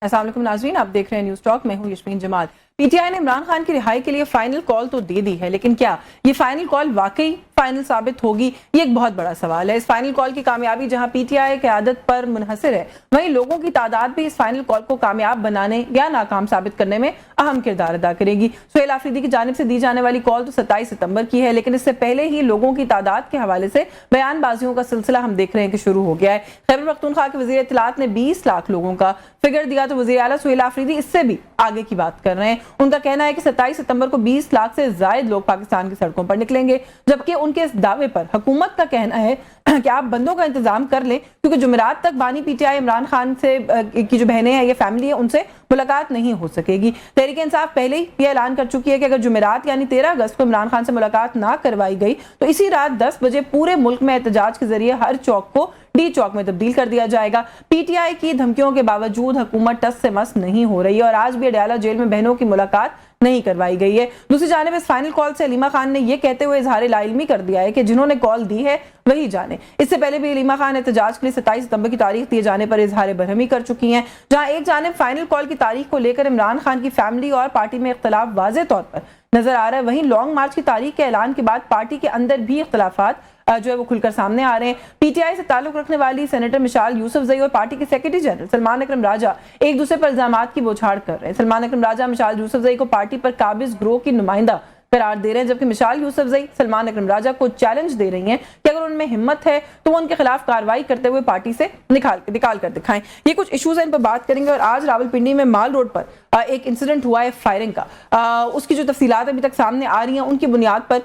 अस्सलाम वालेकुम नाज़रीन, आप देख रहे हैं न्यूज़ टॉक। मैं हूं यशमीन जमाल। पीटीआई ने इमरान खान की रिहाई के लिए फाइनल कॉल तो दे दी है, लेकिन क्या ये फाइनल कॉल वाकई फाइनल साबित होगी, ये एक बहुत बड़ा सवाल है। इस फाइनल कॉल की कामयाबी जहां पीटीआई क़यादत पर मुनहसर है, वहीं लोगों की तादाद भी इस फाइनल कॉल को कामयाब बनाने या नाकाम साबित करने में अहम किरदार अदा करेगी। सुहेल आफरीदी की जानिब से दी जाने वाली कॉल तो 27 सितंबर की है, लेकिन इससे पहले ही लोगों की तादाद के हवाले से बयानबाजियों का सिलसिला हम देख रहे हैं कि शुरू हो गया है। खैबर पख्तूनख्वा के वज़ीर इत्तलात ने 20 लाख लोगों का फिगर दिया, तो वज़ीर आला सुहेल आफरीदी इससे भी आगे की बात कर रहे हैं। उनका कहना है कि 27 सितंबर को 20 लाख से ज्यादा लोग पाकिस्तान की सड़कों पर निकलेंगे, जबकि उनके इस दावे पर हुकूमत का कहना है कि आप बंदों का इंतजाम कर लें, क्योंकि जुमेरात तक बानी पीटीआई इमरान खान से की जो बहनें हैं, ये फैमिली है, उनसे मुलाकात नहीं हो सकेगी। तहरीक इंसाफ पहले ही ये ऐलान कर चुकी है कि अगर जुमेरात यानी 13 अगस्त को इमरान खान से मुलाकात ना करवाई गई तो इसी रात 10 बजे पूरे मुल्क में एहतजाज के जरिए हर चौक को डी चौक में तब्दील कर दिया जाएगा। पीटीआई की धमकियों के बावजूद हुकूमत टस से मस नहीं हो रही है और आज भी अडयाला जेल में बहनों की मुलाकात नहीं करवाई गई है। दूसरी जानिब इस फाइनल कॉल से अलीमा खान ने यह कहते हुए इजहार लाइल्मी कर दिया है कि जिन्होंने कॉल दी है वही जाने। इससे पहले भी अलीमा खान एहतजाज के लिए 27 सितंबर की तारीख दिए जाने पर इजहार बरहमी कर चुकी हैं। जहां एक जानिब फाइनल कॉल की तारीख को लेकर इमरान खान की फैमिली और पार्टी में इख्तलाफ वाज़ेह तौर पर नजर आ रहा है, वहीं लॉन्ग मार्च की तारीख के ऐलान के बाद पार्टी के अंदर भी इख्तलाफात जो है वो खुलकर सामने आ रहे हैं। पीटीआई से ताल्लुक रखने वाली सेनेटर मिसाल यूसुफजई और पार्टी के सेक्रेटरी जनरल सलमान अकरम राजा एक दूसरे पर इल्जामात की बौछार कर रहे हैं। सलमान अकरम राजा मिसाल यूसुफजई को पार्टी पर काबिज ग्रोह की नुमाइंदा करार दे रहे हैं, जबकि मिसाल यूसुफजई सलमान अकरम राजा को चैलेंज दे रही हैं कि अगर उनमें हिम्मत है तो वो उनके खिलाफ कार्रवाई करते हुए पार्टी से निकाल कर दिखाएं। ये कुछ इश्यूज हैं, इन पर बात करेंगे। और आज रावलपिंडी में माल रोड पर एक इंसिडेंट हुआ है फायरिंग का, उसकी जो तफसीलात अभी तक सामने आ रही हैं उनकी बुनियाद पर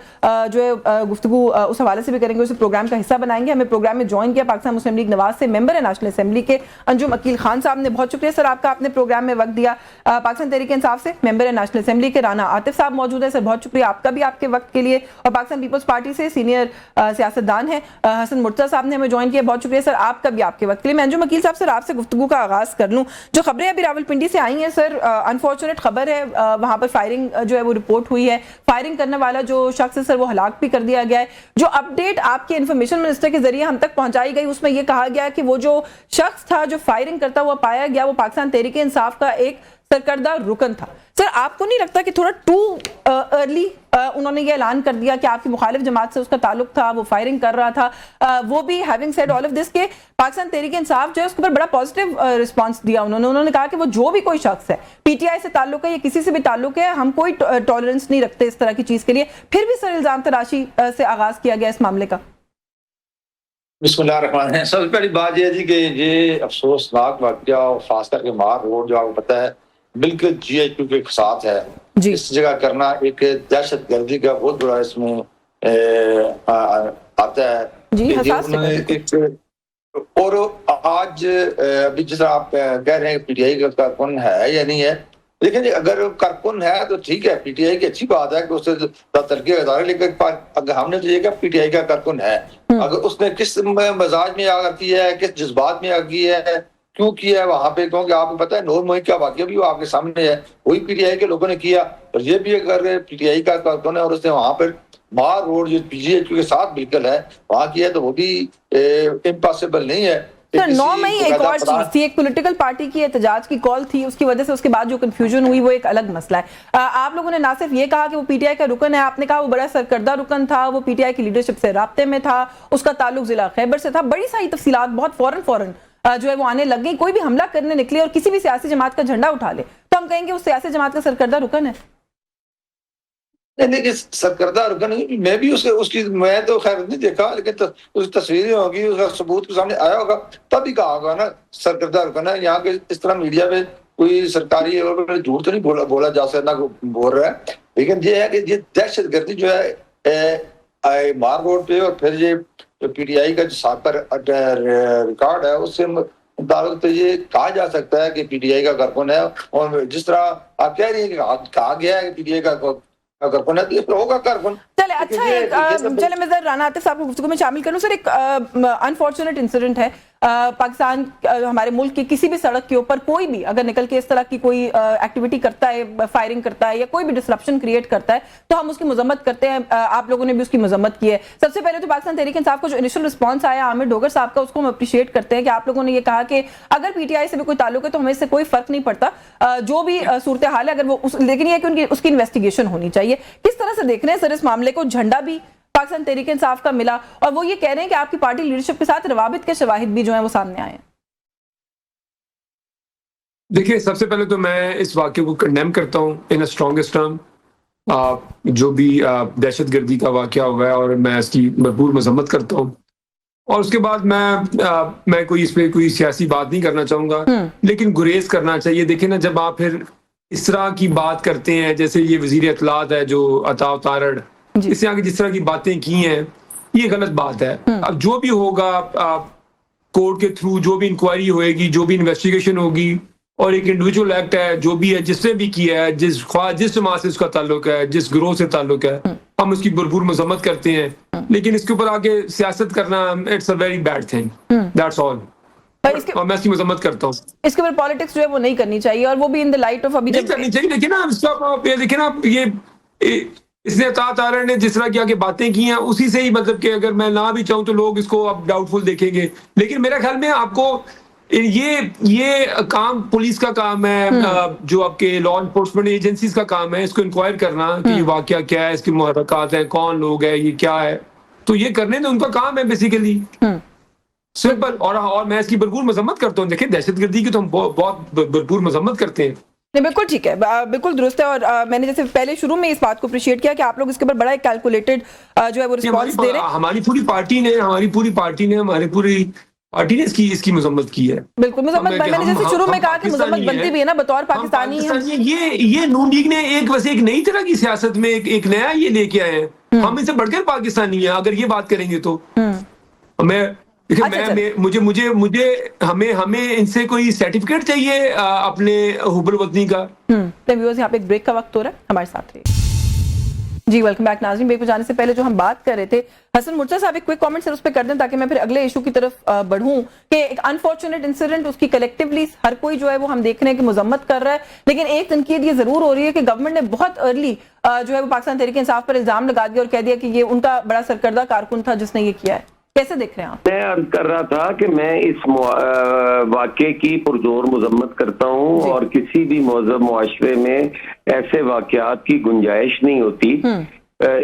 जो है गुफ्तगू उस हवाले से भी करेंगे, उसे प्रोग्राम का हिस्सा बनाएंगे। हमें प्रोग्राम में ज्वाइन किया पाकिस्तान मुस्लिम लीग नवाज से मेंबर है नेशनल असेंबली के अंजुम अकील खान साहब ने। बहुत शुक्रिया सर आपका, आपने प्रोग्राम में वक्त दिया। पाकिस्तान तहरीक इंसाफ से मेंबर है नेशनल असेंबली के राना आतिफ साहब मौजूद है। सर बहुत शुक्रिया आपका भी आपके वक्त के लिए। और पाकिस्तान पीपल्स पार्टी से सीनियर सियासतदान है हसन मुर्तजा साहब ने हमें ज्वाइन किया, बहुत शुक्रिया सर आपका भी आपके वक्त के लिए। मैं अंजुम अकील साहब सर आपसे गुफ्तगू का आगाज कर लूँ। जो खबरें अभी रावलपिंडी से आई हैं सर, अनफॉर्चुनेट खबर है, वहां पर फायरिंग जो है वो रिपोर्ट हुई है। फायरिंग करने वाला जो शख्स है सर वो हलाक भी कर दिया गया है। जो अपडेट आपके इंफॉर्मेशन मिनिस्टर के जरिए हम तक पहुंचाई गई उसमें यह कहा गया कि वो जो शख्स था जो फायरिंग करता हुआ पाया गया वो पाकिस्तान तहरीक इंसाफ का एक सरकर्दा रुकन था। सर आपको नहीं लगता कि थोड़ा टू अर्ली उन्होंने ये ऐलान कर दिया कि आपकी मुखालिफ जमात से उसका ताल्लुक था, वो फायरिंग कर रहा था, वो भी having said all of this के पाकिस्तान तहरीक इंसाफ जो है उसके ऊपर बड़ा पॉजिटिव रिस्पांस दिया उन्होंने कहा कि वो जो भी कोई शख्स है पीटीआई से ताल्लुक है या किसी से भी ताल्लुक है, हम कोई टॉलरेंस नहीं रखते इस तरह की चीज के लिए। फिर भी सर इल्जाम तराशी से आगाज किया गया इस मामले का। बिस्मिल्लाहिर्रहमानिर्रहीम। सबसे पहली बात यह थी कि ये अफसोसनाक वाक़या और खास करके मार रोड जो आपको पता है बिल्कुल GIQ के साथ है, इस जगह करना एक दहशत गर्दी का बहुत बड़ा इसमें आता है। और आज अभी जिस आप कह रहे हैं पीटीआई का कारकुन है या नहीं है, लेकिन अगर कारकुन है तो ठीक है, पीटीआई की अच्छी बात है कि उससे तरक्की का है, लेकिन अगर हमने तो ये कहा पीटीआई का कारकुन है, अगर उसने किस मजाज में आग की है, किस जज्बात में आग की है, क्यों किया है वहां पे, क्योंकि आपको पता है नूर मोहित का वाकया भी आपके सामने है, वही पीटीआई के लोगों ने किया। और ये भी अगर पीटीआई का कारकुन है और उसने वहां पर मार रोड जो GIQ के साथ बिल्कुल है वहां किया है, तो वो भी इम्पॉसिबल नहीं है। सर 9 मई एक और चीज थी, एक पॉलिटिकल पार्टी की एहतजाज की कॉल थी, उसकी वजह से उसके बाद जो कंफ्यूजन हुई वो एक अलग मसला है। आप लोगों ने ना सिर्फ ये कहा कि वो पीटीआई का रुकन है, आपने कहा वो बड़ा सरकर्दा रुकन था, वो पीटीआई की लीडरशिप से राब्ते में था, उसका ताल्लुक जिला खैबर से था। बड़ी सारी तफसीलात बहुत फौरन जो है वो आने लग गई। कोई भी हमला करने निकले और किसी भी सियासी जमात का झंडा उठा ले तो हम कहेंगे उस सियासी जमात का सरकर्दा रुकन है। नहीं, सरकर्दा रुकन मैं भी उसकी मैं तो खैर नहीं देखा, लेकिन उसकी तस्वीरें होगी, उसका सबूत के सामने आया होगा, तभी कहा होगा ना सरकर्दा रुकन है। यहाँ के इस तरह मीडिया में कोई सरकारी झूठ तो नहीं बोला जा सकता, बोल रहा है, लेकिन ये है कि ये दहशत गर्दी जो है मार रोड पे और फिर ये पीटीआई का जो साकर रिकॉर्ड है उससे मुताबिक तो ये कहा जा सकता है कि पीटीआई का कारकुन है। और जिस तरह आप कह रही है कि कहा गया है कि पीटीआई का कारकुन है, तो ये होगा कारकुन। चले अच्छा चले मैं जरा राना आतिफ साहब को गुफ्तगू में शामिल करूं। सर एक अनफॉर्चुनेट इंसिडेंट है, पाकिस्तान हमारे मुल्क की किसी भी सड़क के ऊपर कोई भी अगर निकल के इस तरह की कोई एक्टिविटी करता है, फायरिंग करता है या कोई भी डिसरप्शन क्रिएट करता है तो हम उसकी मजम्मत करते हैं। आप लोगों ने भी उसकी मजम्मत की है। सबसे पहले तो पाकिस्तान तहरीक इंसाफ का जो इनिशियल रिस्पॉन्स आया आमिर डोगर साहब का, उसको हम अप्रिशिएट करते हैं कि आप लोगों ने ये कहा कि अगर पीटीआई से भी कोई ताल्लुक है तो हमें इससे कोई फर्क नहीं पड़ता, जो भी सूरत हाल है अगर वो लेकिन ये कि उसकी इन्वेस्टिगेशन होनी चाहिए। किस तरह से देख रहे हैं सर इस मामले को? झंडा भी पाकिस्तान तहरीक इंसाफ का मिला और वो ये कह रहे हैं कि आपकी पार्टी लीडरशिप के साथ रवाबित के शवाहिद भी जो है वो सामने आए हैं। देखिए, सबसे पहले तो मैं इस वाक़े को कंडेम करता हूँ इन स्ट्रॉन्गेस्ट टर्म। जो भी दहशतगर्दी का वाक़या हुआ है और मैं इसकी भरपूर मजम्मत करता हूँ। और उसके बाद मैं कोई इस पे कोई सियासी बात नहीं करना चाहूँगा, लेकिन गुरेज करना चाहिए। देखिए ना, जब आप फिर इस तरह की बात करते हैं, जैसे ये वज़ीर इत्तलात है जो अता तारड़, इससे आगे जिस तरह की बातें की हैं, ये गलत बात है। अब जो भी होगा कोर्ट के थ्रू, जो भी इंक्वायरी होएगी, जो भी इन्वेस्टिगेशन होगी, और एक इंडिविजुअल एक्ट है जो भी है, जिसने भी किया है, जिस जमात से उसका ताल्लुक है, जिस ग्रोह से ताल्लुक है, हम उसकी भरपूर मजम्मत करते हैं। लेकिन इसके ऊपर आके सियासत करना, it's a very bad thing, that's all. और मैं इसकी मजम्मत करता हूँ। इसके ऊपर पॉलिटिक्स जो है वो नहीं करनी चाहिए, और वो भी इन द लाइट ऑफ अभी नहीं करनी चाहिए। देखिए ना, देखिए ना, ये इसने अता तारड़ ने जिस तरह की आगे बातें की हैं, उसी से ही मतलब कि अगर मैं ना भी चाहूँ तो लोग इसको अब डाउटफुल देखेंगे। लेकिन मेरे ख्याल में आपको ये काम पुलिस का काम है, जो आपके लॉ एनफोर्समेंट एजेंसीज का काम है इसको इंक्वायर करना कि ये वाकया क्या है, इसकी मुहर्रकात हैं, कौन लोग हैं, ये क्या है। तो ये करने तो उनका काम है बेसिकली, सिंपल। और मैं इसकी भरपूर मजम्मत करता हूँ। देखिए, दहशतगर्दी की तो हम बहुत भरपूर मजम्मत करते हैं। नहीं, बिल्कुल ठीक है, बिल्कुल दुरुस्त है। और मैंने जैसे पहले शुरू में इस बात को अप्रिशिएट किया कि आप लोग इसके ऊपर बड़ा एक कैलकुलेटेड जो है वो रिस्पॉन्स दे रहे हैं। हमारी पूरी पार्टी ने इसकी मजम्मत की है। बिल्कुल मजम्मत, मैंने जैसे शुरू में कहा कि मजम्मत बनती भी है ना बतौर पाकिस्तानी। ये नून लीग ने एक नई तरह की सियासत में एक नया ये लेके आए हैं। हम इनसे बढ़कर पाकिस्तानी हैं अगर ये बात करेंगे तो। हमें इनसे कोई सर्टिफिकेट चाहिए अपने हुब्बुल वतनी का। व्यूअर्स, यहाँ पे एक ब्रेक का वक्त हो रहा है, हमारे साथ रहिए। जी, वेलकम बैक नाज़रीन। ब्रेक पे जाने से पहले जो हम बात कर रहे थे, हसन मुर्तज़ा साहब एक क्विक कमेंट सर उस पर कर दें ताकि मैं फिर अगले इशू की तरफ बढ़ूं कि एक अनफॉर्चुनेट इंसिडेंट, उसकी कलेक्टिवली हर कोई जो है वो हम देख रहे हैं कि मजम्मत कर रहा है, लेकिन एक तनकीद ये जरूर हो रही है कि गवर्नमेंट ने बहुत अर्ली जो है वो पाकिस्तान तहरीक इंसाफ पर इल्जाम लगा दिया और कह दिया कि ये उनका बड़ा सरकर्दा कारकुन था जिसने ये किया है। कैसे देख रहे हैं आप? मैं अर्ज कर रहा था कि मैं इस वाक़े की पुरजोर मजम्मत करता हूँ और किसी भी महज़ब मुआशरे में ऐसे वाक़यात की गुंजाइश नहीं होती।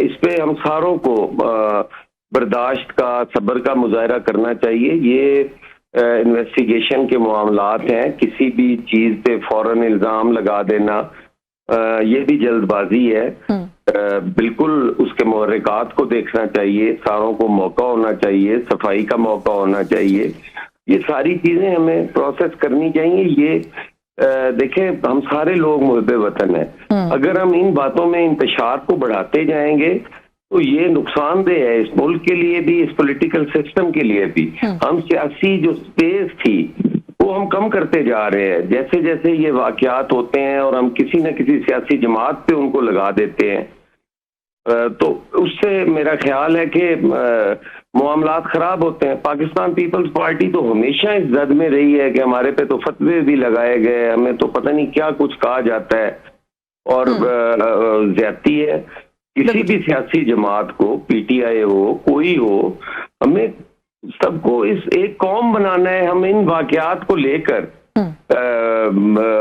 इस पे हम सारों को बर्दाश्त का, सब्र का मुजाहरा करना चाहिए। ये इन्वेस्टिगेशन के मामलात हैं, किसी भी चीज पे फौरन इल्जाम लगा देना ये भी जल्दबाजी है। बिल्कुल उसके मुहर्रिकात को देखना चाहिए, सारों को मौका होना चाहिए, सफाई का मौका होना चाहिए। ये सारी चीजें हमें प्रोसेस करनी चाहिए। ये देखें, हम सारे लोग मुहब्बे वतन हैं। अगर हम इन बातों में इंतशार को बढ़ाते जाएंगे तो ये नुकसानदेह है इस मुल्क के लिए भी, इस पॉलिटिकल सिस्टम के लिए भी। हम सियासी जो स्पेस थी वो हम कम करते जा रहे हैं। जैसे जैसे ये वाकयात होते हैं और हम किसी न किसी सियासी जमात पे उनको लगा देते हैं, तो उससे मेरा ख्याल है कि मामलात खराब होते हैं। पाकिस्तान पीपल्स पार्टी तो हमेशा इस जद में रही है कि हमारे पे तो फतवे भी लगाए गए, हमें तो पता नहीं क्या कुछ कहा जाता है और ज्यादती है। किसी भी सियासी जमात को, पीटीआई हो, कोई हो, हमें सबको इस एक कौम बनाना है। हम इन वाकयात को लेकर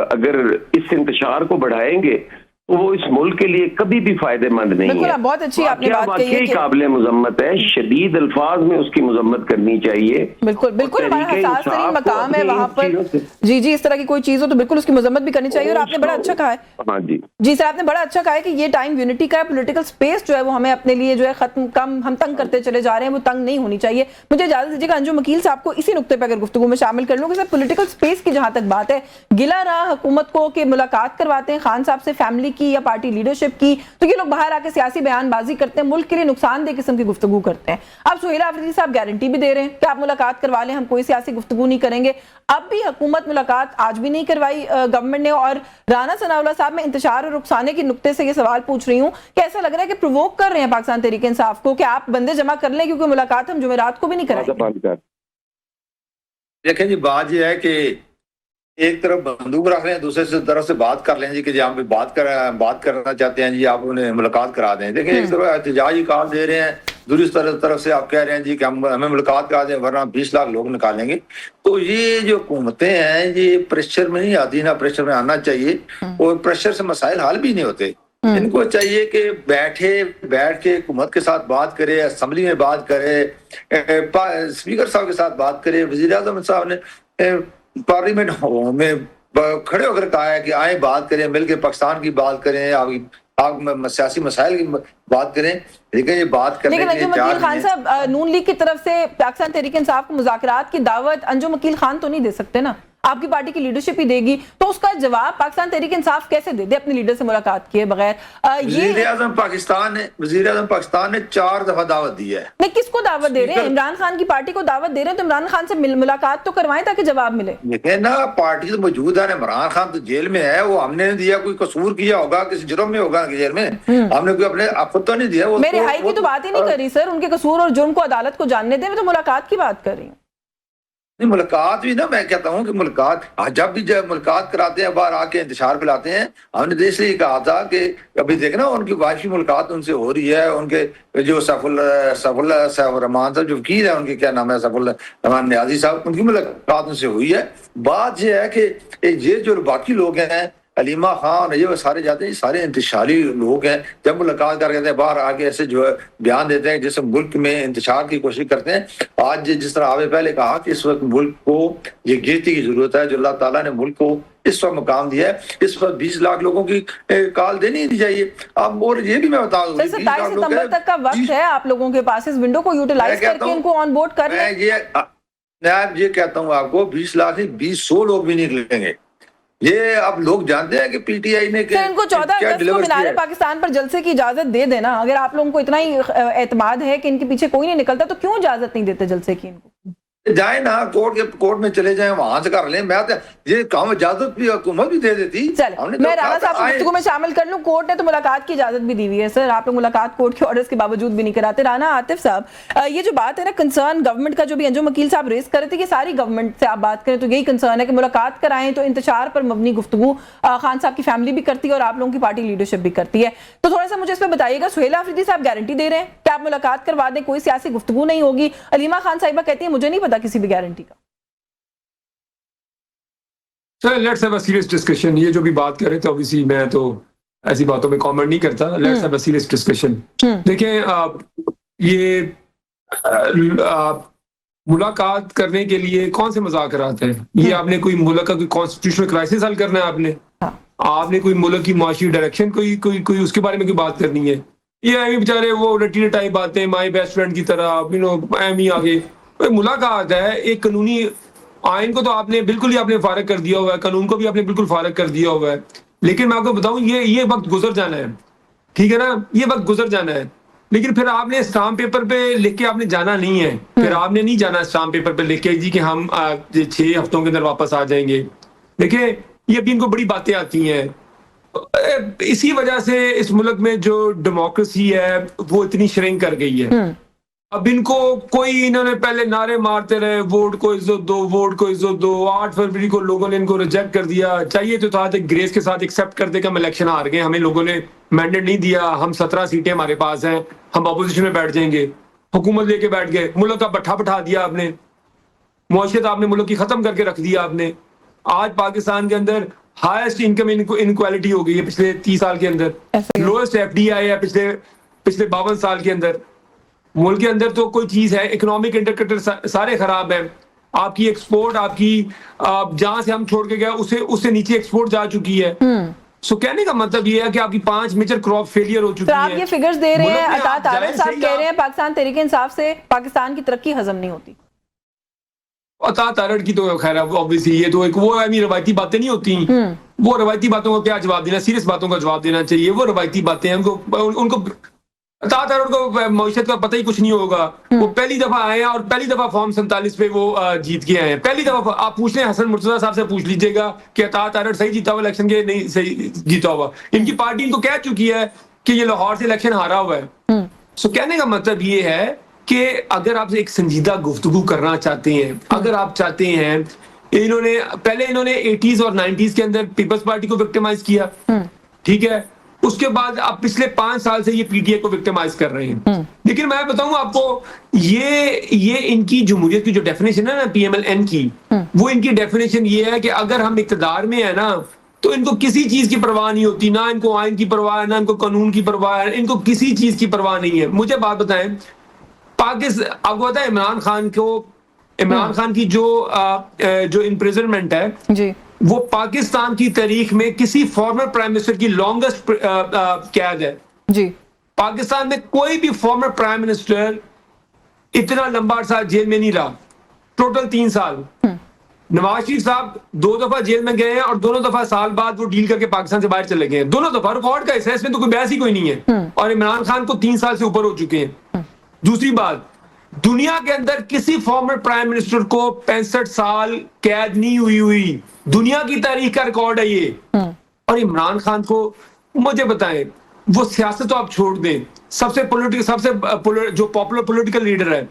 अगर इस इंतशार को बढ़ाएंगे तो वो इस मुल्क के लिए कभी भी फायदेमंद नहीं है। बहुत अच्छी आपने बात कही है कि काबिल मुजम्मत है, शदीद अल्फाज में उसकी मुजम्मत करनी चाहिए। बिल्कुल बिल्कुल, हमारा हसास तरीन मकाम है वहाँ पर। जी जी, इस तरह की कोई चीज हो तो बिल्कुल उसकी मुजम्मत भी करनी चाहिए। और आपने बड़ा अच्छा कहा है। हाँ जी जी सर, आपने बड़ा अच्छा कहा है कि ये टाइम यूनिटी का है। पॉलिटिकल स्पेस जो है वो हमें अपने लिए जो है खत्म कम हम तंग करते चले जा रहे हैं, वो तंग नहीं होनी चाहिए। मुझे इजाजत दीजिएगा अंजुम वकील साहब को इसी नुक्ते पर अगर गुफ्तगू में शामिल कर लूँ कि सर पॉलिटिकल स्पेस की जहां तक बात है, गिला रहा हुकूमत को कि मुलाकात करवाते हैं खान साहब से, फैमिली की या पार्टी लीडरशिप की, तो ये लोग बाहर आके सियासी बयानबाजी करते हैं, मुल्क के लिए नुकसानदेह किस्म की गुफ्तगू करते हैं। अब सुहेला अफरीदी साहब गारंटी भी दे रहे हैं कि आप मुलाकात करवा लें, हम कोई सियासी गुफ्तगू नहीं करेंगे। अब भी हुकूमत मुलाकात आज भी नहीं करवाई गवर्नमेंट ने। और राना सनाउल्लाह साहब, मैं इंतशार और रुखसाने के नुक्ते से ये सवाल पूछ रही हूँ कि ऐसा लग रहा है कि प्रोवोक कर रहे हैं पाकिस्तान तहरीक इंसाफ को कि आप बंदे जमा कर लें क्योंकि मुलाकात हम जुमेरात को भी नहीं कराएंगे। دیکھیں جی بات یہ ہے کہ ایک طرف بندوق رکھ لیں دوسرے طرف سے بات کر لیں جی کہ جی ہم بات کرنا چاہتے ہیں جی آپ انہیں ملاقات کرا دیں. دیکھیں ایک طرف احتجاجی کال دے رہے ہیں دوسری طرف سے آپ کہہ رہے ہیں جی کہ ہمیں ملاقات کرا دیں ورنہ 20 لاکھ لوگ نکالیں گے. تو یہ جو حکومتیں ہیں یہ پریشر میں نہیں آتی, نہ پریشر میں آنا چاہیے, اور پریشر سے مسائل حل بھی نہیں ہوتے. ان کو چاہیے کہ بیٹھ کے حکومت کے ساتھ بات کرے, اسمبلی میں بات کرے, اسپیکر صاحب کے ساتھ بات کرے. وزیر اعظم صاحب نے پارلیمنٹ میں کھڑے ہو کر کہا ہے کہ آئیں بات کریں, مل کے پاکستان کی بات کریں, آپ سیاسی مسائل کی بات کریں. لیکن یہ بات کرنے لیکن انجم وکیل خان صاحب نون لیگ کی طرف سے پاکستان تحریک انصاف کو مذاکرات کی دعوت انجم وکیل خان تو نہیں دے سکتے نا, آپ کی پارٹی کی لیڈرشپ ہی دے گی, تو اس کا جواب پاکستان تحریک انصاف کیسے دے دے اپنے لیڈر سے ملاقات کیے بغیر؟ وزیر اعظم پاکستان نے 4 دفعہ دعوت دی ہے. نہیں, کس کو دعوت دے رہے ہیں؟ عمران خان کی پارٹی کو دعوت دے رہے ہیں, تو عمران خان سے ملاقات تو کروائیں تاکہ جواب ملے. لیکن نا پارٹی تو موجود ہے, عمران خان تو جیل میں ہے, وہ ہم نے دیا, کوئی قصور کیا ہوگا, کسی جرم میں ہوگا جیل میں, ہم نے کوئی اپنے خود تو نہیں دیا. میں رہائی کی تو بات ہی نہیں کر رہی سر, ان کے قصور اور جرم کو عدالت کو جاننے دیں, میں تو ملاقات کی بات کر رہی ہوں. نہیں, ملاقات بھی نا, میں کہتا ہوں کہ ملاقات جب بھی ملاقات کراتے ہیں باہر آ کے انتشار پھیلاتے ہیں. ہم نے دیش لیے کہا تھا کہ ابھی دیکھنا ان کی وائف کی ملاقات ان سے ہو رہی ہے, ان کے جو سیف الرحمان صاحب جو وکیل ہیں, ان کے کیا نام ہے, سیف الرحمان نیازی صاحب, ان کی ملاقات ان سے ہوئی ہے. بات یہ ہے کہ یہ جو باقی لوگ ہیں, علیمہ خان, یہ سارے جاتے ہیں, سارے انتشاری لوگ ہیں. جب ملاقات کر کے باہر آ کے ایسے جو ہے بیان دیتے ہیں جیسے ملک میں انتشار کی کوشش کرتے ہیں. آج جس طرح آپ نے پہلے کہا کہ اس وقت ملک کو یہ گرتی کی ضرورت ہے, جو اللہ تعالیٰ نے ملک کو اس وقت مقام دیا ہے, اس وقت 20 لاکھ لوگوں کی کال دینی نہیں چاہیے. اب اور یہ بھی میں بتا دوں 27 ستمبر تک کا وقت ہے آپ لوگوں کے پاس, اس ونڈو کو یوٹیلائز کر کے ان کو آن بورڈ کر لیں. میں یہ کہتا ہوں آپ کو 20 لاکھ نہیں 200 لوگ بھی نہیں نکلیں گے. یہ اب لوگ جانتے ہیں کہ پی ٹی آئی نے ان کو 14 اگست کو مینار پاکستان پر جلسے کی اجازت دے دینا. اگر آپ لوگوں کو اتنا ہی اعتماد ہے کہ ان کے پیچھے کوئی نہیں نکلتا, تو کیوں اجازت نہیں دیتے جلسے کی؟ ان کو جائیں نا, کورٹ میں چلے جائیں, وہاں سے کر لیں. میں یہ کام اجازت بھی حکومت بھی دے دیتی. میں رانا صاحب کو گفتگو میں شامل کر لوں. کورٹ نے تو ملاقات کی اجازت بھی دی ہوئی ہے سر, آپ لوگ ملاقات کورٹ کے آرڈرز کے باوجود بھی نہیں کراتے. رانا عاطف صاحب, یہ جو بات ہے نا کنسرن گورنمنٹ کا, جو بھی انجم وکیل صاحب ریز کر رہے تھے, کہ ساری گورنمنٹ سے آپ بات کریں تو یہی کنسرن ہے کہ ملاقات کرائیں تو انتشار پر مبنی گفتگو خان صاحب کی فیملی بھی کرتی ہے اور آپ لوگوں کی پارٹی لیڈرشپ بھی کرتی ہے. تو تھوڑا سا مجھے اس پہ بتائیے گا, سہیل آفریدی صاحب گارنٹی دے رہے ہیں کہ آپ ملاقات کروا دیں, کوئی سیاسی گفتگو نہیں ہوگی. علیمہ خان صاحبہ کہتی ہیں مجھے نہیں پتا کسی بھی گارنٹی کا. Let's have a serious discussion. یہ جو بھی بات کر رہے تھے obviously میں تو ایسی باتوں میں کامنٹ نہیں کرتا. Let's have a serious discussion. دیکھیں یہ ملاقات کرنے کے لیے کون سے مذاکرات ہیں؟ یہ آپ نے کوئی ملک کا کوئی کانسٹیٹیوشنل کرائسس حل کرنا ہے, آپ نے کوئی ملک کی معاشی ڈائریکشن کوئی اس کے بارے میں کوئی بات کرنی ہے. یہ ایویں بیچارے وہ رٹی ٹائپ باتیں, مائی بیسٹ فرینڈ کی طرح ایویں آگے. ملاقات ہے ایک قانونی آئین کو تو آپ نے بالکل ہی آپ نے فارغ کر دیا ہوا ہے, قانون کو بھی آپ نے بالکل فارغ کر دیا ہوا ہے. لیکن میں آپ کو بتاؤں یہ وقت گزر جانا ہے, ٹھیک ہے نا, یہ وقت گزر جانا ہے. لیکن پھر آپ نے اسٹامپ پیپر پہ لکھ کے آپ نے جانا نہیں ہے. پھر آپ نے نہیں جانا اسٹامپ پیپر پہ لکھ کے جی کہ ہم 6 ہفتوں کے اندر واپس آ جائیں گے. دیکھیں یہ ابھی ان کو بڑی باتیں آتی ہیں. اسی وجہ سے اس ملک میں جو ڈیموکریسی ہے وہ اتنی شرنک کر گئی ہے. اب ان کو کوئی, انہوں نے پہلے نعرے مارتے رہے ووٹ کو عزت دو, ووٹ کو عزت دو. 8 فروری کو لوگوں نے ان کو ریجیکٹ کر دیا. چاہیے تو تھا گریس کے ساتھ ایکسیپٹ کر دے کہ ہم الیکشن ہار گئے, ہمیں لوگوں نے مینڈیٹ نہیں دیا, ہم 17 سیٹیں ہمارے پاس ہیں, ہم اپوزیشن میں بیٹھ جائیں گے. حکومت لے کے بیٹھ گئے, ملک کا بٹھا بٹھا دیا آپ نے, معاشیت آپ نے ملک کی ختم کر کے رکھ دیا آپ نے. آج پاکستان کے اندر ہائیسٹ انکم انکوالٹی ہو گئی ہے پچھلے 30 سال کے اندر, لوئسٹ ایف ڈی آئی ہے پچھلے 52 سال کے اندر. ملک کے اندر تو کوئی چیز ہے, اکنامک انڈیکیٹر سارے خراب ہیں. آپ کی ایکسپورٹ, آپ کی جہاں سے ہم چھوڑ کے گئے اس سے نیچے ایکسپورٹ جا چکی ہے. سو کہنے کا مطلب یہ ہے کہ آپ کی 5 میجر کراپ فیلئر ہو چکی ہے. آپ یہ فگرز دے رہے ہیں, عطا طارق صاحب کہہ رہے ہیں پاکستان تحریک انصاف سے پاکستان کی ترقی ہضم نہیں ہوتی. عطا طارق کی تو خیر obviously یہ تو ایک وہ روایتی باتیں نہیں ہوتی. وہ روایتی باتوں کا کیا جواب دینا, سیریس باتوں کا جواب دینا چاہیے. وہ روایتی باتیں ہیں, ان کو عطا طارق کو معیشت کا پتہ ہی کچھ نہیں ہوگا. وہ پہلی دفعہ آئے ہیں اور پہلی دفعہ فارم 47 پہ وہ جیت کے آئے ہیں. پہلی دفعہ آپ پوچھ لیں حسن مرتضیٰ صاحب سے پوچھ لیجئے گا کہ عطا طارق صحیح جیتا ہوا الیکشن کے نہیں صحیح جیتا ہوا. ان کی پارٹی ان کو کہہ چکی ہے کہ یہ لاہور سے الیکشن ہارا ہوا ہے. سو کہنے کا مطلب یہ ہے کہ اگر آپ ایک سنجیدہ گفتگو کرنا چاہتے ہیں, اگر آپ چاہتے ہیں, انہوں نے 80s اور 90s کے اندر پیپلز پارٹی کو وکٹمائز کیا, ٹھیک ہے, اس کے بعد آپ پچھلے 5 سال سے یہ پی ٹی آئی کو وکٹمائز کر رہے ہیں. لیکن میں بتاؤں آپ کو, یہ ان کی جمہوریت کی جو ڈیفینیشن ہے نا پی ایم ایل این کی, وہ ان کی ڈیفینیشن یہ ہے کہ اگر ہم اقتدار میں ہیں نا تو ان کو کسی چیز کی پرواہ نہیں ہوتی, نہ ان کو آئین کی پرواہ ہے, نہ ان کو قانون کی پرواہ ہے, ان کو کسی چیز کی پرواہ نہیں ہے. مجھے بات بتائیں, آپ کو پتا ہے عمران خان کی جو امپریزنمنٹ ہے جی, وہ پاکستان کی تاریخ میں کسی فارمر پرائم منسٹر کی لانگسٹ قید ہے. جی, پاکستان میں کوئی بھی فارمر پرائم منسٹر اتنا لمبا عرصہ جیل میں نہیں رہا, ٹوٹل 3 سال. نواز شریف صاحب 2 دفعہ جیل میں گئے ہیں اور دونوں دفعہ سال بعد وہ ڈیل کر کے پاکستان سے باہر چلے گئے ہیں, دونوں دفعہ ریکارڈ کا حصہ ہے, اس میں تو کوئی بحث ہی کوئی نہیں ہے. اور عمران خان کو 3 سال سے اوپر ہو چکے ہیں. دوسری بات, دنیا کے اندر کسی فارمر پرائم منسٹر کو 65 سال قید نہیں ہوئی, دنیا کی تاریخ کا ریکارڈ ہے یہ. اور عمران خان کو مجھے بتائیں, وہ سیاست تو آپ چھوڑ دیں, سب سے جو پاپولر پولیٹیکل لیڈر ہے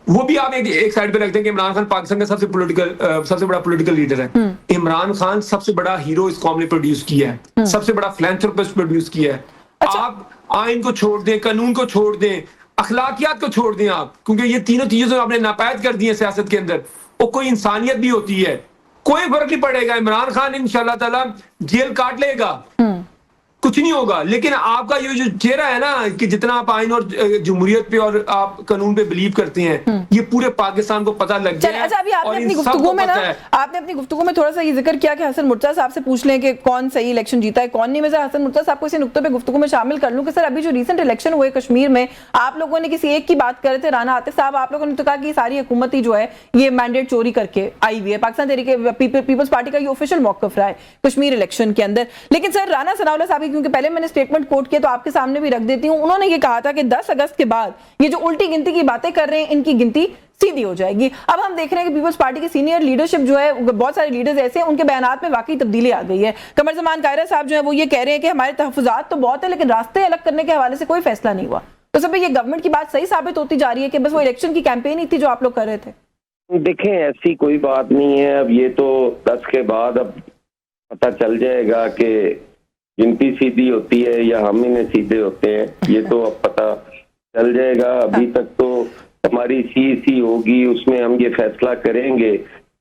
وہ بھی آپ ایک سائڈ پہ رکھتے ہیں کہ عمران خان پاکستان کا سب سے بڑا پولیٹیکل لیڈر ہے. عمران خان سب سے بڑا ہیرو اس قوم نے پروڈیوس کیا ہے, سب سے بڑا فلانتھروپسٹ پروڈیوس کیا ہے. آپ آئین کو چھوڑ دیں, قانون کو چھوڑ دیں, اخلاقیات کو چھوڑ دیں آپ, کیونکہ یہ تینوں چیزیں آپ نے ناپید کر دی ہیں سیاست کے اندر. وہ کوئی انسانیت بھی ہوتی ہے, کوئی فرق نہیں پڑے گا. عمران خان انشاءاللہ تعالی جیل کاٹ لے گا, کچھ نہیں ہوگا. لیکن آپ کا یہ جو چہرہ ہے نا کہ جتنا آپ آئین اور جمہوریت پہ اور آپ قانون پہ بلیو کرتے ہیں, یہ پورے پاکستان کو پتہ لگ گیا ہے. اچھا, ابھی آپ نے اپنی گفتگو میں تھوڑا سا یہ ذکر کیا کہ حسن مرتضیٰ صاحب سے پوچھ لیں کہ کون صحیح الیکشن جیتا ہے کون نہیں. میں حسن مرتضیٰ صاحب کو اسی نقطے پہ گفتگو میں شامل کر لوں کہ سر ابھی جو ریسنٹ الیکشن ہوئے کشمیر میں, آپ لوگوں نے کسی ایک کی بات کر رہے تھے, رانا عاطف صاحب, آپ لوگوں نے تو کہا کہ یہ ساری حکومتی جو ہے یہ مینڈیٹ چوری کر کے آئی ہوئی ہے. پاکستان تحریک پیپلز پارٹی کا یہ آفیشیل موقف رہا ہے کشمیر الیکشن کے اندر. لیکن سر رانا ثناء اللہ صاحب, کیونکہ پہلے میں نے اسٹیٹمنٹ کوٹ کیا تو آپ کے سامنے بھی رکھ دیتی ہوں, انہوں نے یہ کہا تھا کہ 10 اگست کے بعد یہ جو الٹی گنتی کی باتیں کر رہے ہیں ان کی گنتی سیدھی ہو جائے گی. اب ہم دیکھ رہے ہیں کہ پیپلز پارٹی کی سینئر لیڈرشپ جو ہے, بہت سارے لیڈرز ایسے ہیں ان کے بیانات میں واقعی تبدیلی آ گئی ہے. قمر زمان قاہرہ صاحب جو ہے وہ یہ کہہ رہے ہیں کہ ہمارے تحفظات تو بہت ہیں لیکن راستے الگ کرنے کے حوالے سے کوئی فیصلہ نہیں ہوا. تو سب یہ گورنمنٹ کی بات صحیح ثابت ہوتی جا رہی ہے کہ بس وہ الیکشن کی کیمپین ہی تھی جو آپ لوگ کر رہے تھے؟ دیکھیں, ایسی کوئی بات نہیں ہے. اب یہ تو 10 کے بعد اب پتہ چل جائے گا کہ گنتی سیدھی ہوتی ہے یا ہم انہیں سیدھے ہوتے ہیں, یہ تو اب پتہ چل جائے گا. ابھی تک تو ہماری سی ہوگی, اس میں ہم یہ فیصلہ کریں گے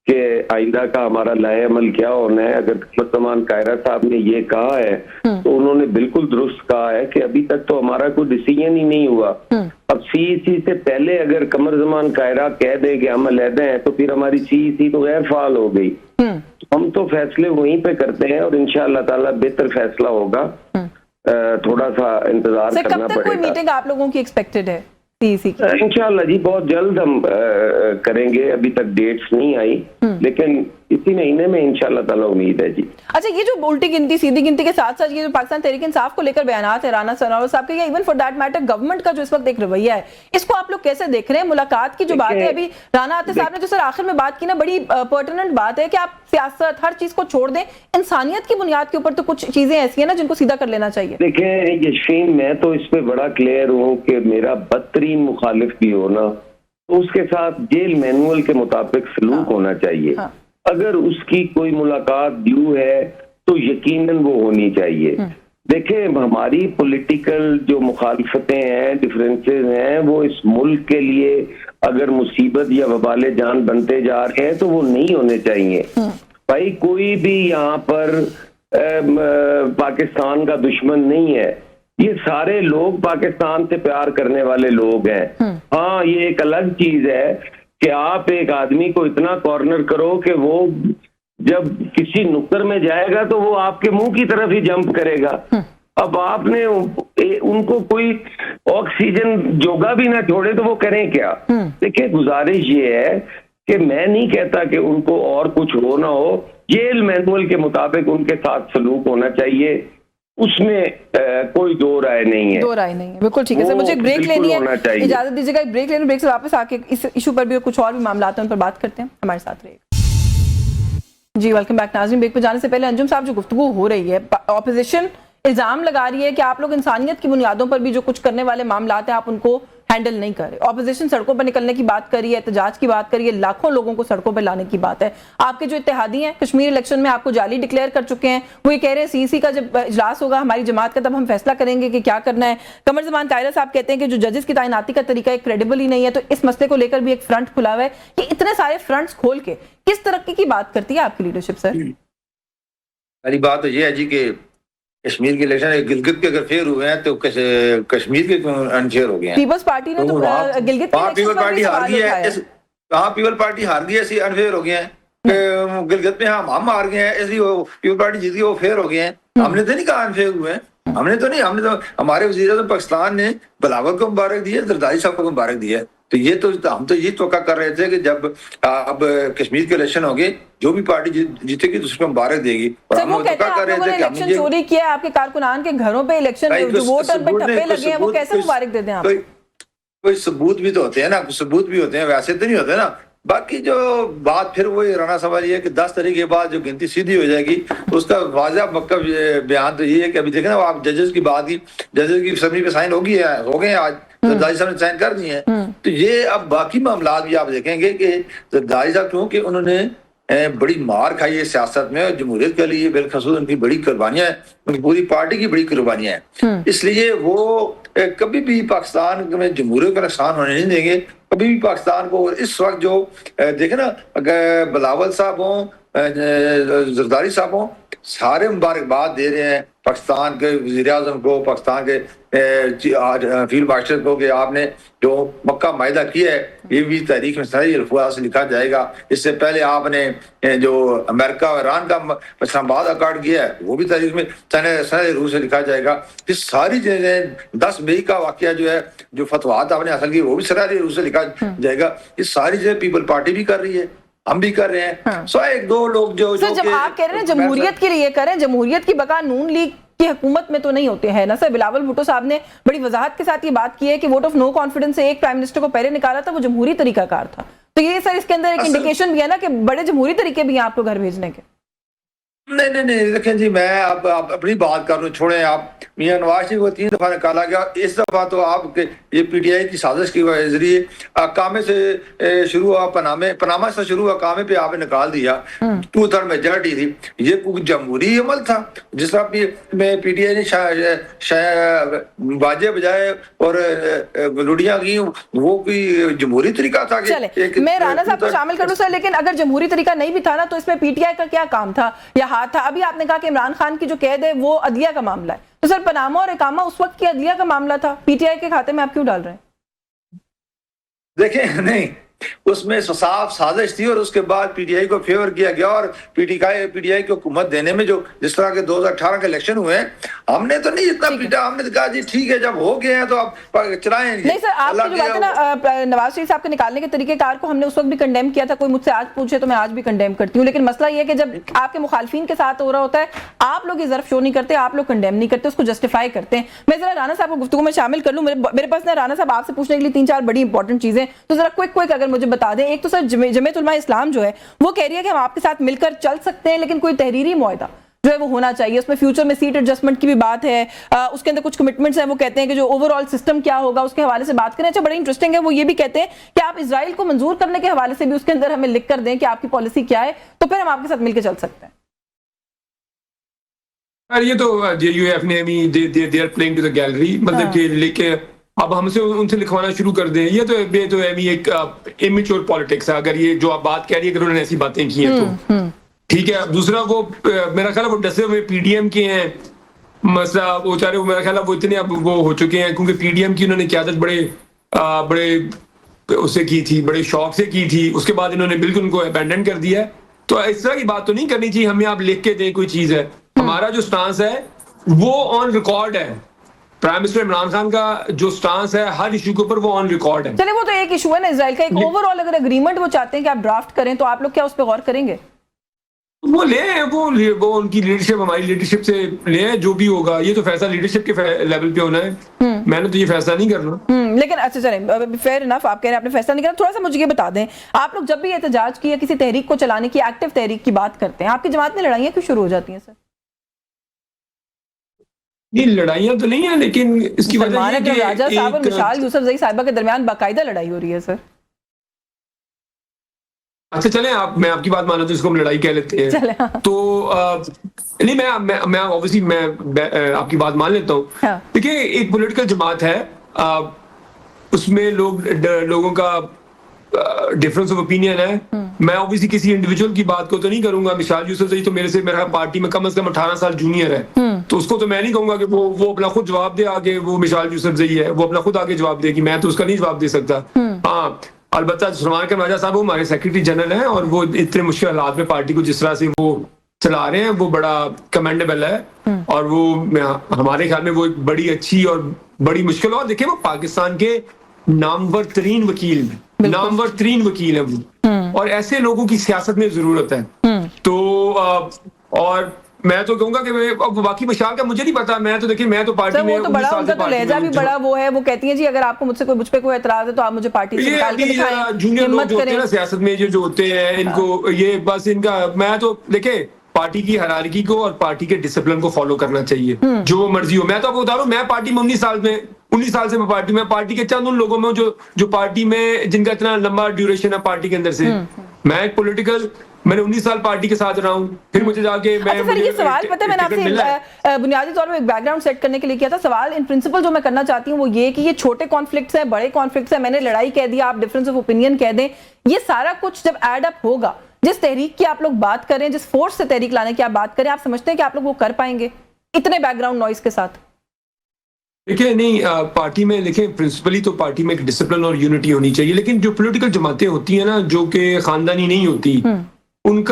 کہ آئندہ کا ہمارا لائحہ عمل کیا ہونا ہے. اگر قمر زمان قاہرہ صاحب نے یہ کہا ہے تو انہوں نے بالکل درست کہا ہے کہ ابھی تک تو ہمارا کوئی ڈیسیژن ہی نہیں ہوا. اب سی سے پہلے اگر قمر زمان قاہرہ کہہ دے کہ ہم علیحدہ ہیں تو پھر ہماری سی تو غیر فعال ہو گئی. ہم تو فیصلے وہیں پہ کرتے ہیں اور انشاءاللہ تعالیٰ بہتر فیصلہ ہوگا. تھوڑا سا انتظار کرنا پڑے گا. کب تک کوئی میٹنگ آپ لوگوں کی ایکسپیکٹڈ ہے؟ انشاءاللہ جی بہت جلد ہم کریں گے. ابھی تک ڈیٹس نہیں آئی لیکن اسی مہینے میں انشاءاللہ تعالیٰ امید ہے جی. اچھا, یہ جو الٹی گنتی سیدھی گنتی کے ساتھ ساتھ یہ جو پاکستان تحریک انصاف کو لے کر بیانات ہے رانا ثناء اللہ صاحب کے, یا even for that matter government کا جو اس وقت ایک رویہ ہے, اس کو آپ لوگ کیسے دیکھ رہے ہیں؟ ملاقات کی جو بات ہے ابھی رانا عاطف صاحب نے جو سر آخر میں بات کی نا, بڑی پرٹیننٹ بات ہے کہ آپ سیاست ہر چیز کو چھوڑ دیں, انسانیت کی بنیاد کے اوپر تو کچھ چیزیں ایسی ہیں نا جن کو سیدھا کر لینا چاہیے. دیکھیں یشفین, میں تو اس پہ بڑا کلیئر ہوں کہ میرا بدترین مخالف بھی ہونا تو اس کے ساتھ جیل مینول کے مطابق سلوک ہونا چاہیے. اگر اس کی کوئی ملاقات ڈیو ہے تو یقیناً وہ ہونی چاہیے. دیکھیں ہماری پولیٹیکل جو مخالفتیں ہیں, ڈفرینسز ہیں, وہ اس ملک کے لیے اگر مصیبت یا وبال جان بنتے جا رہے ہیں تو وہ نہیں ہونے چاہیے. بھائی کوئی بھی یہاں پر پاکستان کا دشمن نہیں ہے, یہ سارے لوگ پاکستان سے پیار کرنے والے لوگ ہیں. ہاں یہ ایک الگ چیز ہے کہ آپ ایک آدمی کو اتنا کارنر کرو کہ وہ جب کسی نکر میں جائے گا تو وہ آپ کے منہ کی طرف ہی جمپ کرے گا. اب آپ نے ان کو کوئی آکسیجن جوگا بھی نہ چھوڑے تو وہ کریں کیا؟ دیکھیں گزارش یہ ہے کہ میں نہیں کہتا کہ ان کو اور کچھ ہو نہ ہو, جیل مینول کے مطابق ان کے ساتھ سلوک ہونا چاہیے, اس میں کوئی دو رائے نہیں ہے. دو رائے نہیں ہے, بالکل ٹھیک ہے سر. مجھے ایک بریک لینی ہے, اجازت دیجیے گا ایک بریک لینی. بریک سے واپس آ کے اس ایشو پر بھی کچھ اور بھی معاملات ہیں ان پر بات کرتے ہیں. ہمارے ساتھ رہے گا جی. ویلکم بیک ناظرین. بریک پہ جانے سے پہلے انجم صاحب جو گفتگو ہو رہی ہے, اپوزیشن الزام لگا رہی ہے کہ آپ لوگ انسانیت کی بنیادوں پر بھی جو کچھ کرنے والے معاملات ہیں آپ ان کو हैंडल नहीं कर रहे। ऑपोजिशन सड़कों पर निकलने की बात करी है, एहतजाज की बात करी है, लाखों लोगों को सड़कों पर लाने की बात है। आपके जो इत्तेहादी हैं कश्मीर इलेक्शन में आपको जाली डिक्लेयर कर चुके हैं, वो ये कह रहे हैं सीसी का जब इजलास होगा हमारी जमात का तब हम फैसला करेंगे कि क्या करना है। कमर ज़मान ताहिरा साहब कहते हैं कि जो जजेस की तैनाती का तरीका एक क्रेडिबल ही नहीं है, तो इस मसले को लेकर भी एक फ्रंट खुला हुआ है। कि इतने सारे फ्रंट्स खोल के किस तरक्की की बात करती है आपकी लीडरशिप सर? पहली बात तो ये है जी कि कश्मीर के इलेक्शन गिलगित के अगर फेयर हुए हैं तो कश्मीर के अनफेयर हो गए हैं। पीपल्स पार्टी ने तो गिलगित वहाँ पीपल पार्टी हार गई है, वहाँ पीपल पार्टी हार गई है, ऐसे अनफेयर हो गए हैं। गिलगित में हम हार गए हैं, ऐसी पीपल पार्टी जीत गई, वो फेयर हो गए हैं। हमने तो नहीं कहा अनफेयर हुए हैं, हमने तो हमारे वज़ीर-ए-आज़म पाकिस्तान ने बिलावल को मुबारक दी है, जरदारी साहब को मुबारक दी है। तो ये तो हम तो ये तोका कर रहे थे कि जब अब कश्मीर के इलेक्शन होंगे जो भी पार्टी जीतेगी तो उसको मुबारक देगी। और हम तो कर रहे थे कि इलेक्शन चोरी किया, आपके कारकुनान के घरों पे इलेक्शन जो वोट पे ठप्पे लगे हैं, वो कैसे मुबारक देते हैं आप? कोई सबूत भी तो होते हैं ना, सबूत भी होते हैं, वैसे तो नहीं होते ना। बाकी जो बात फिर वही राना सवाल ये है कि 10 तारीख के बाद जो गिनती सीधी हो जाएगी उसका वाज़ह पक्का बयान तो ये है कि अभी देखें ना आप जजेस की बात की, जजेस की असम्बली पे साइन हो गए आज, जरदारी साहब ने साइन कर दिए हैं। तो ये अब बाकी मामला भी आप देखेंगे कि जरदारी साहब क्योंकि उन्होंने बड़ी मार खाई है सियासत में और जमहूरियत के लिए बिलखसूस उनकी बड़ी कुर्बानियां हैं, उनकी पूरी पार्टी की बड़ी कुर्बानियां हैं। इसलिए वो कभी भी पाकिस्तान में जमहूरियत का नुकसान होने नहीं देंगे। कभी भी पाकिस्तान को इस वक्त जो देखे ना बिलावल साहब हों, जरदारी साहब हों, सारे मुबारकबाद दे रहे हैं पाकिस्तान के वज़ीर-ए-आज़म को, पाकिस्तान के फील्ड मार्शल को कि आपने जो मक्का माहिदा किया है ये भी तारीख में सही अल्फाज से लिखा जाएगा। इससे पहले आपने जो अमेरिका और ईरान का इस्लामाबाद अकॉर्ड किया है वो भी तारीख में सही रूह से लिखा जाएगा। ये सारी चीजें 10 मई का वाकया जो है, जो फतवात आपने हासिल की वो भी सही रूह से लिखा जाएगा। ये सारी चीजें पीपल पार्टी भी कर रही है, हम भी कर रहे हैं। सो एक दो लोग जो जब आप कह रहे हैं जमहूरियत के लिए करें, जमहूरियत की बका नून लीग की हुकूमत में तो नहीं होते हैं ना सर। बिलावल भुट्टो साहब ने बड़ी वजाहत के साथ ये बात की है कि वोट ऑफ नो कॉन्फिडेंस से एक प्राइम मिनिस्टर को पहले निकाला था, वो जमहूरी तरीकाकार था। तो ये सर इसके अंदर एक इंडिकेशन भी है ना कि बड़े जमहूरी तरीके भी हैं आपको घर भेजने के। नहीं देखें जी, मैं आप अपनी बात कर लूँ, छोड़ें आप। मियां नवाज शरीफ को 3 दफा निकाला गया, इस दफा तो आपके ये पीटीआई की साजिश के जरिए कामे से शुरू हुआ, पनामा से शुरू हुआ, कामे पे आपने निकाल दिया। 2/3 मेजॉरिटी थी, ये कोई जमहूरी अमल था जिस तरह में पीटीआई ने बाजे बजाए और लुड़ियां की, वो कोई जमहूरी तरीका था? चले मैं राना साहब को शामिल करूं सर, लेकिन अगर जमहूरी तरीका नहीं भी था ना तो इसमें पीटीआई का क्या काम था या हाथ था? अभी आपने कहा कि इमरान खान की जो कैद है वो अदलिया का मामला है, तो सर पनामा और इकामा उस वक्त की अदलिया का मामला था, पीटीआई के खाते में आप क्यों डाल रहे हैं? देखें नहीं, उसमें साफ साजिश थी और उसके बाद पीटीआई को फेवर किया गया और पीटीआई को हुकूमत देने में जो जिस तरह के 2018 के इलेक्शन हुए हैं, हमने तो नहीं इतना पीटा, हमने तो कहा जी ठीक है जब हो गए हैं तो आप चलाएं। नहीं सर, आपकी जो बात है ना नवाज शरीफ साहब के निकालने के तरीकेकार को हमने उस वक्त भी कंडेम किया था, कोई मुझसे आज पूछे तो मैं आज भी कंडेम करती हूँ। लेकिन मसला ये है कि जब आपके मुखालफिन के साथ हो रहा होता है आप लोग ये ज़र्फ शो नहीं करते, आप लोग कंडेम नहीं करते, उसको जस्टिफाई करते हैं। मैं जरा राना साहब को गुफ्तगू में शामिल कर लूँ, मेरे पास ना राना साहब आपसे पूछने के लिए 3-4 बड़ी इंपॉर्टेंट चीजें, तो जरा क्विक अगर मुझे बता दें। एक तो सर जमीयत उलमा इस्लाम जो है वो कह रही है कि हम आपके साथ मिलकर चल सकते हैं, लेकिन कोई तहरीरी मुआहदा जो है वो होना चाहिए, उसमें फ्यूचर में सीट एडजस्टमेंट की भी बात है, उसके अंदर कुछ कमिटमेंट्स हैं। वो कहते हैं कि जो ओवरऑल सिस्टम क्या होगा उसके हवाले से बात करें। अच्छा, बड़ा इंटरेस्टिंग है, वो ये भी कहते हैं कि आप इजराइल को मंजूर करने के हवाले से भी उसके अंदर हमें लिख कर दें कि आपकी पॉलिसी क्या है, तो फिर हम आपके साथ मिलकर चल सकते हैं। ये तो जेयूएफ ने भी they are playing to the gallery, मतलब कि लेके अब हमसे उनसे लिखवाना शुरू कर दें। ये तो एक इमेच्योर पॉलिटिक्स है। अगर ये जो आप बात कह रही है, अगर उन्होंने ऐसी बातें की हैं तो ठीक है। दूसरा, वो मेरा ख्याल है वो डसे हुए पीडीएम के हैं, मसला वो चाहे वो मेरा ख्याल है वो इतने अब वो हो चुके हैं क्योंकि पीडीएम की उन्होंने क़यादत बड़े उससे की थी, बड़े शौक से की थी, उसके बाद इन्होंने बिल्कुल उनको अबैंडन कर दिया है। तो इस तरह की बात तो नहीं करनी चाहिए। हमें आप लिख के दें कोई चीज है, हमारा जो स्टांस है वो ऑन रिकॉर्ड है। प्राइम मिनिस्टर इमरान खान का जो स्टांस है हर इशू के ऊपर वो ऑन रिकॉर्ड है। चलिए, वो तो एक इशू है ना इजराइल का, एक ओवरऑल अगर एग्रीमेंट वो चाहते हैं कि आप ड्राफ्ट करें तो आप लोग क्या उस पर गौर करेंगे? वो वो उनकी लीडरशिप हमारी लीडरशिप से ले, जो भी होगा ये तो फैसला लीडरशिप के लेवल पे होना है। मैंने तो ये फैसला नहीं करना। लेकिन अच्छा चलें, फेयर इनफ, आप कह रहे हैं आपने फैसला नहीं करना। थोड़ा सा मुझे ये बता दें, आप लोग जब भी एहतजाज की या किसी तहरीक को चलाने की, एक्टिव तहरीक की बात करते हैं, आपकी जमात में लड़ाइयाँ क्यों शुरू हो जाती हैं सर? یہ لڑائیاں تو نہیں ہیں لیکن اس کی وجہ سلمان یہ اکرم کہ راجہ صاحب اور مشال یوسف زئی صاحبہ کے درمیان باقاعدہ لڑائی ہو رہی ہے سر. اچھا چلیں میں آپ کی بات مان لیتا ہوں، اس کو ہم لڑائی کہہ لیتے ہیں. تو نہیں میں obviously میں آپ کی بات مان لیتا ہوں. دیکھیں ایک پولیٹیکل جماعت ہے، اس میں لوگوں کا ڈفرنس آف اوپینین ہے. میں obviously کسی انڈیویجول کی بات کو تو نہیں کروں گا. مشال یوسف زئی تو میرے سے میرا پارٹی میں کم از کم 18 سال جونیئر ہے، تو اس کو تو میں نہیں کہوں گا کہ وہ اپنا خود جواب دے آگے. وہ مشال یوسف زئی ہے، وہ اپنا خود آگے جواب دے گی، میں تو اس کا نہیں جواب دے سکتا. ہاں البتہ سلمان اکرم راجہ صاحب وہ ہمارے سیکرٹری جنرل ہیں، اور وہ اتنے مشکل حالات میں پارٹی کو جس طرح سے وہ چلا رہے ہیں وہ بڑا کمینڈیبل ہے. اور وہ ہمارے خیال میں وہ ایک بڑی اچھی اور بڑی مشکل. اور دیکھیں وہ پاکستان کے نامور ترین وکیل ہیں وہ، اور ایسے لوگوں کی سیاست میں ضرورت ہے. تو اور میں تو کہوں گا کہ باقی مشال کا مجھے نہیں پتا. میں تو دیکھیں میں تو پارٹی میں وہ تو بڑا ان کا تو لہجہ بھی بڑا وہ ہے. وہ کہتی ہیں جی اگر آپ کو مجھ پہ کوئی اعتراض ہے تو آپ مجھے پارٹی سے نکال کے دکھائیں. جونیئر لوگ جو ہوتے ہیں نا سیاست میں جو ہوتے ہیں، ان کو یہ بس ان کا میں تو دیکھیں پارٹی کی ہرارکی کو اور پارٹی کے ڈسپلن کو فالو کرنا چاہیے جو مرضی ہو. میں تو آپ کو بتا رہا ہوں میں پارٹی میں 19 سال سے میں پارٹی کے چند ان لوگوں میں جو پارٹی میں جن کا اتنا لمبا ڈیوریشن ہے پارٹی کے اندر سے. میں ایک پولیٹیکل میں نے 19 سال پارٹی کے ساتھ رہا ہوں، پھر مجھے جا کے اچھا سر یہ سوال پتہ ہے میں نے آپ سے بنیادی طور پہ ایک بیک گراؤنڈ سیٹ کرنے کے لیے کیا تھا. سوال ان پرنسپل جو میں کرنا چاہتی ہوں وہ یہ کہ یہ چھوٹے کانفلکٹس ہیں، بڑے کانفلکٹس ہیں. میں نے لڑائی کہہ دیا، آپ ڈفرنس آف اوپینین کہہ دیں. یہ سارا کچھ جب ایڈ اپ ہوگا، جس تحریک کی آپ لوگ بات کریں، جس فورس سے تحریک لانے کی آپ بات کریں، آپ سمجھتے ہیں کہ آپ لوگ وہ کر پائیں گے اتنے بیک گراؤنڈ نوائز کے ساتھ؟ دیکھیں نہیں پارٹی میں دیکھیں پرنسپلی تو پارٹی میں ایک ڈسپلن اور یونٹی ہونی چاہیے. لیکن جو پولیٹیکل جماعتیں ہوتی ہیں نا جو کہ خاندانی نہیں ہوتی، ان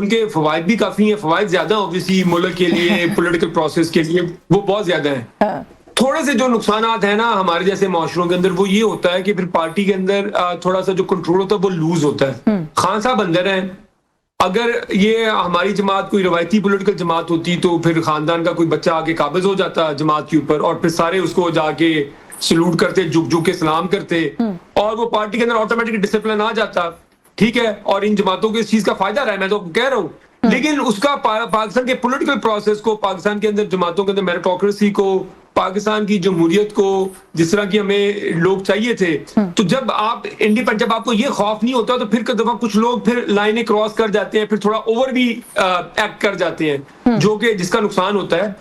کے فوائد بھی کافی ہیں. فوائد زیادہ اوبویسلی ملک کے لیے پولیٹیکل پروسیس کے لیے وہ بہت زیادہ ہیں. تھوڑے سے جو نقصانات ہیں نا ہمارے جیسے معاشروں کے اندر وہ یہ ہوتا ہے کہ پھر پارٹی کے اندر تھوڑا سا جو کنٹرول ہوتا ہے وہ لوز ہوتا ہے. خان صاحب اندر ہیں، اگر یہ ہماری جماعت کوئی روایتی پولیٹیکل جماعت ہوتی تو پھر خاندان کا کوئی بچہ آگے قابض ہو جاتا جماعت کے اوپر، اور پھر سارے اس کو جا کے سلوٹ کرتے، جھک کے سلام کرتے، اور وہ پارٹی کے اندر آٹومیٹک ڈسپلن آ جاتا. ٹھیک ہے، اور ان جماعتوں کو اس چیز کا فائدہ رہا ہے، میں تو کہہ رہا ہوں. لیکن اس کا پاکستان کے پولیٹیکل پروسیس کو، پاکستان کے اندر جماعتوں کے اندر میریٹوکریسی کو، پاکستان کی جمہوریت کو جس طرح کی ہمیں لوگ چاہیے تھے، تو جب آپ جب آپ کو یہ خوف نہیں ہوتا تو پھر کئی دفعہ کچھ لوگ پھر لائنیں کراس کر جاتے ہیں، پھر تھوڑا اوور بھی ایکٹ کر جاتے ہیں جو کہ جس کا نقصان ہوتا ہے.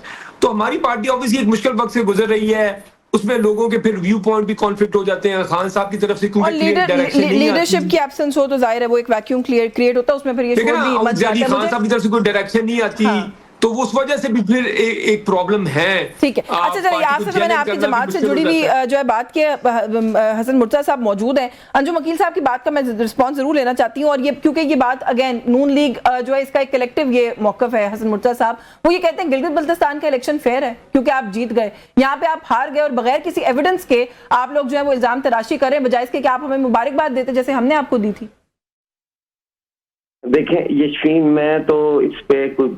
تو ہماری پارٹی آبویسلی ایک مشکل وقت سے گزر رہی ہے، اس میں لوگوں کے پھر ویو پوائنٹ بھی کانفلکٹ ہو جاتے ہیں. خان صاحب کی طرف سے لیڈرشپ کی ایبسنس ہو تو ظاہر ہے وہ ایک ویکیوم کریٹ ہوتا ہے، اس میں پھر یہ سوچ بھی مچ جاتا ہے. خان صاحب کی طرف سے کوئی ڈائریکشن نہیں آتی تو اس وجہ سے بھی پھر ایک پرابلم ہے. ٹھیک ہے. اچھا چلیے آپ سے میں نے آپ کی جماعت سے جڑی ہوئی جو ہے بات کی، حسن مرتضیٰ صاحب موجود ہیں. انجم وکیل صاحب کی بات کا میں رسپانس ضرور لینا چاہتی ہوں، اور یہ کیونکہ یہ بات اگین نون لیگ جو ہے اس کا ایک کلیکٹیو یہ موقف ہے. حسن مرتضیٰ صاحب وہ یہ کہتے ہیں گلگت بلتستان کا الیکشن فیئر ہے کیونکہ آپ جیت گئے، یہاں پہ آپ ہار گئے اور بغیر کسی ایویڈنس کے آپ لوگ جو ہے وہ الزام تراشی کر رہے ہیں، بجائے اس کے کہ آپ ہمیں مبارکباد دیتے جیسے ہم نے آپ کو دی تھی. دیکھیں یشفین، میں تو اس پہ کوئی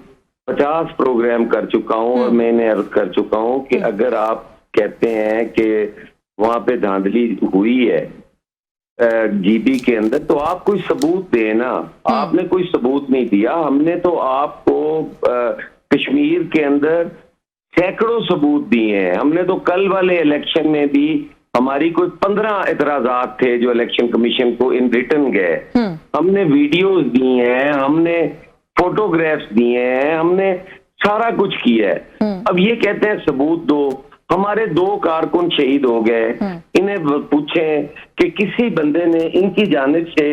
50 پروگرام کر چکا ہوں، اور میں نے عرض کر چکا ہوں کہ اگر آپ کہتے ہیں کہ وہاں پہ دھاندلی ہوئی ہے جی بی کے اندر تو آپ کوئی ثبوت دیں نا. آپ نے کوئی ثبوت نہیں دیا. ہم نے تو آپ کو کشمیر کے اندر سینکڑوں ثبوت دیے ہیں. ہم نے تو کل والے الیکشن میں بھی ہماری کوئی 15 اعتراضات تھے جو الیکشن کمیشن کو ان ریٹن گئے. ہم نے ویڈیوز دی ہیں، ہم نے فوٹوگرافس دیے ہیں، ہم نے سارا کچھ کیا ہے. اب یہ کہتے ہیں ثبوت دو. ہمارے 2 کارکن شہید ہو گئے. انہیں پوچھیں کہ کسی بندے نے ان کی جانب سے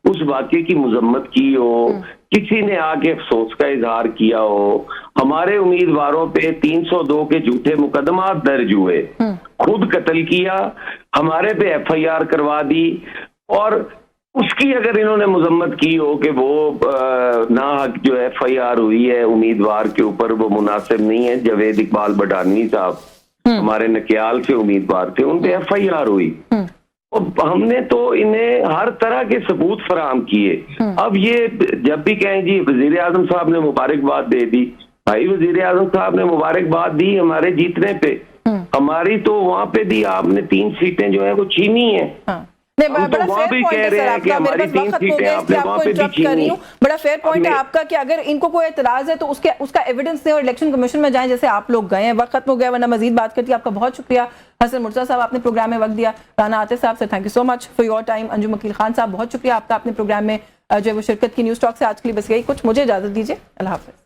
اس واقعے کی مذمت کی ہو، کسی نے آ کے افسوس کا اظہار کیا ہو. ہمارے امیدواروں پہ 302 کے جھوٹے مقدمات درج ہوئے، خود قتل کیا، ہمارے پہ ایف آئی آر کروا دی، اور اس کی اگر انہوں نے مذمت کی ہو کہ وہ ناحق جو ایف آئی آر ہوئی ہے امیدوار کے اوپر وہ مناسب نہیں ہے. جاوید اقبال بڈھانی صاحب ہمارے نکیال سے امیدوار تھے، ان پہ ایف آئی آر ہوئی. ہم نے تو انہیں ہر طرح کے ثبوت فراہم کیے. اب یہ جب بھی کہیں جی وزیر اعظم صاحب نے مبارکباد دے دی، بھائی وزیر اعظم صاحب نے مبارکباد دی ہمارے جیتنے پہ، ہماری تو وہاں پہ بھی آپ نے 3 سیٹیں جو ہیں وہ چھینی ہیں. نہیں ہم تو بڑا وہاں فیئر بھی پوائنٹ کہہ ہے رہے سر ہیں آپ کہ کا, میرے ہماری پاس 3 وقت ہو سیٹیں گیا اس آپ لیے نے آپ وہاں کو پہ بھی انٹرپٹ کر رہی ہوں. بڑا فیئر پوائنٹ ہے آپ کا کہ اگر ان کو کوئی اعتراض ہے تو اس کا ایویڈنس دیں اور الیکشن کمیشن میں جائیں جیسے آپ لوگ گئے ہیں. وقت ختم ہو گیا ورنہ مزید بات کرتی. آپ کا بہت شکریہ حسن مرتضیٰ صاحب, آپ نے پروگرام میں وقت دیا. رانا عاطف صاحب سے thank you so much for your time. Anjum Wakeel Khan صاحب بہت شکریہ آپ کا, اپنے پروگرام میں جو ہے وہ شرکت کی. نیوز ٹاک سے آج کے لیے بس یہی کچھ. مجھے اجازت دیجیے, اللہ حافظ.